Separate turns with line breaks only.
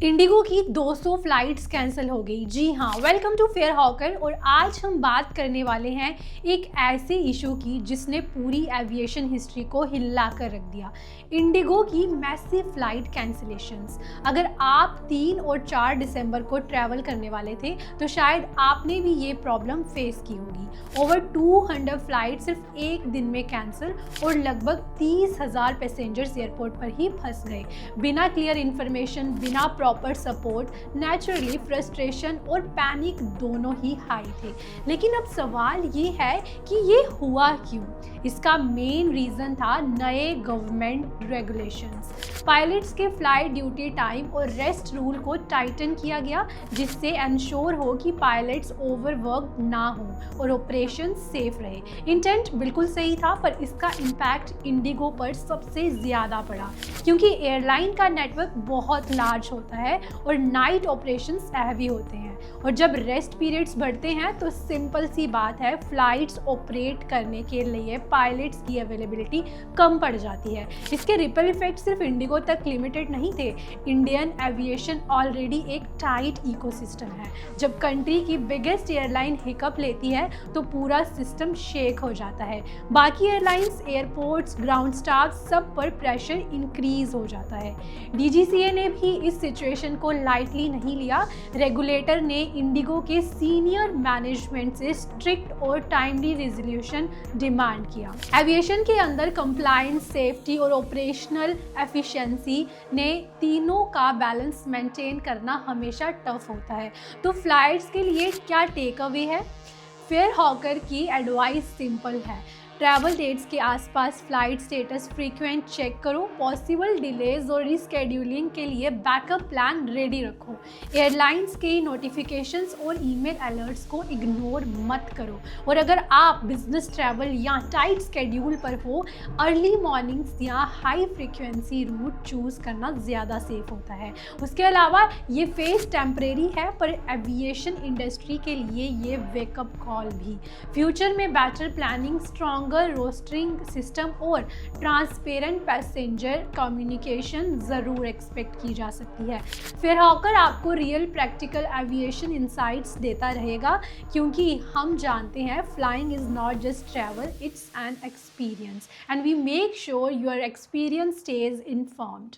Indigo की 200 flights cancel हो गई। जी हाँ, वेलकम टू फेयर हॉकर। और आज हम बात करने वाले हैं एक ऐसे इशू की जिसने पूरी एविएशन हिस्ट्री को हिला कर रख दिया। इंडिगो की मैसिव फ्लाइट कैंसिलेशंस। अगर आप 3 और 4 दिसंबर को ट्रैवल करने वाले थे तो शायद आपने भी ये प्रॉब्लम फेस की होगी। ओवर 200 फ्लाइट सिर्फ एक दिन में कैंसिल और लगभग 30,000 पैसेंजर्स एयरपोर्ट पर ही फंस गए। बिना क्लियर इन्फॉर्मेशन, बिना प्रॉपर सपोर्ट, नेचुरली फ्रस्ट्रेशन और पैनिक दोनों ही हाई थे। लेकिन अब सवाल ये है कि ये हुआ क्यों? इसका मेन रीज़न था नए गवर्नमेंट रेगुलेशंस। पायलट्स के फ्लाइट ड्यूटी टाइम और रेस्ट रूल को टाइटन किया गया, जिससे इंश्योर हो कि पायलट्स ओवरवर्क ना हो और ऑपरेशन सेफ रहे। इंटेंट बिल्कुल सही था, पर इसका इम्पैक्ट इंडिगो पर सबसे ज़्यादा पड़ा, क्योंकि एयरलाइन का नेटवर्क बहुत लार्ज होता है और नाइट ऑपरेशंस हैवी होते हैं। और जब रेस्ट पीरियड्स बढ़ते हैं तो सिंपल सी बात है, फ्लाइट्स ऑपरेट करने के लिए पायलट्स की अवेलेबिलिटी कम पड़ जाती है। इसके रिपल इफेक्ट सिर्फ इंडिगो तक लिमिटेड नहीं थे। इंडियन एविएशन ऑलरेडी एक टाइट इकोसिस्टम है। जब कंट्री की बिगेस्ट एयरलाइन हिकअप लेती है तो पूरा सिस्टम शेक हो जाता है। बाकी एयरलाइंस, एयरपोर्ट्स, ग्राउंड स्टाफ सब पर प्रेशर इंक्रीज हो जाता है। डीजीसीए ने भी इस सिचुएशन को लाइटली नहीं लिया। रेगुलेटर ने इंडिगो के सीनियर मैनेजमेंट से स्ट्रिक्ट और टाइमली रिजोल्यूशन डिमांड किया। एविएशन के अंदर कंप्लायंस, सेफ्टी और ऑपरेशनल एफिशिएंसी ने तीनों का बैलेंस मेंटेन करना हमेशा टफ होता है। तो फ्लाइट्स के लिए क्या टेक अवे है? फेयर हॉकर की एडवाइस सिंपल है। ट्रैवल डेट्स के आसपास फ्लाइट स्टेटस फ्रीक्वेंट चेक करो। पॉसिबल डिलेज और रिस्केड्यूलिंग के लिए बैकअप प्लान रेडी रखो। एयरलाइंस के नोटिफिकेशंस और ईमेल अलर्ट्स को इग्नोर मत करो। और अगर आप बिजनेस ट्रैवल या टाइट स्केड्यूल पर हो, अर्ली मॉर्निंग्स या हाई फ्रीक्वेंसी रूट चूज़ करना ज़्यादा सेफ होता है। उसके अलावा ये फेज टेम्परेरी है, पर एविएशन इंडस्ट्री के लिए ये वेकअप कॉल भी। फ्यूचर में better planning, strong rostering system और ट्रांसपेरेंट पैसेंजर कम्युनिकेशन ज़रूर एक्सपेक्ट की जा सकती है। फिर हॉकर आपको रियल प्रैक्टिकल एविएशन इंसाइट्स देता रहेगा, क्योंकि हम जानते हैं flying is not just travel, it's an experience and we make sure your experience stays informed.